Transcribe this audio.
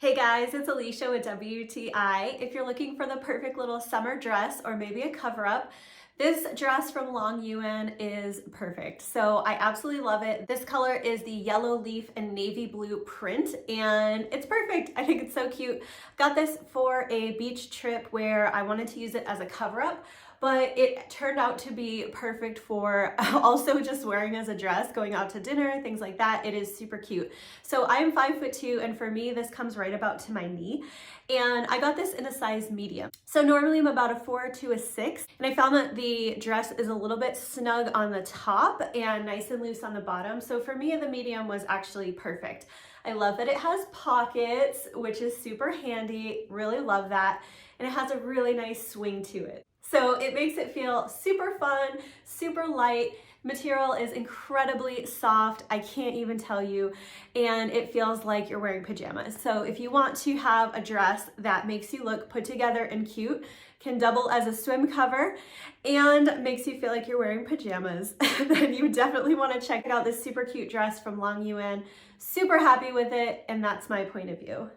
Hey guys, it's Alicia with WTI. If you're looking for the perfect little summer dress or maybe a cover-up, this dress from LONGYUAN is perfect. So I absolutely love it. This color is the yellow leaf and navy blue print, and it's perfect. I think it's so cute. Got this for a beach trip where I wanted to use it as a cover-up, but it turned out to be perfect for also just wearing as a dress, going out to dinner, things like that. It is super cute. So I am 5'2", and for me, this comes right about to my knee. And I got this in a size medium. So normally I'm about a 4 to a 6, and I found that the dress is a little bit snug on the top and nice and loose on the bottom. So for me, the medium was actually perfect. I love that it has pockets, which is super handy. Really love that. And it has a really nice swing to it. So it makes it feel super fun, super light. Material is incredibly soft, I can't even tell you, and it feels like you're wearing pajamas. So if you want to have a dress that makes you look put together and cute, can double as a swim cover, and makes you feel like you're wearing pajamas, then you definitely want to check out this super cute dress from LONGYUAN. Super happy with it, and that's my point of view.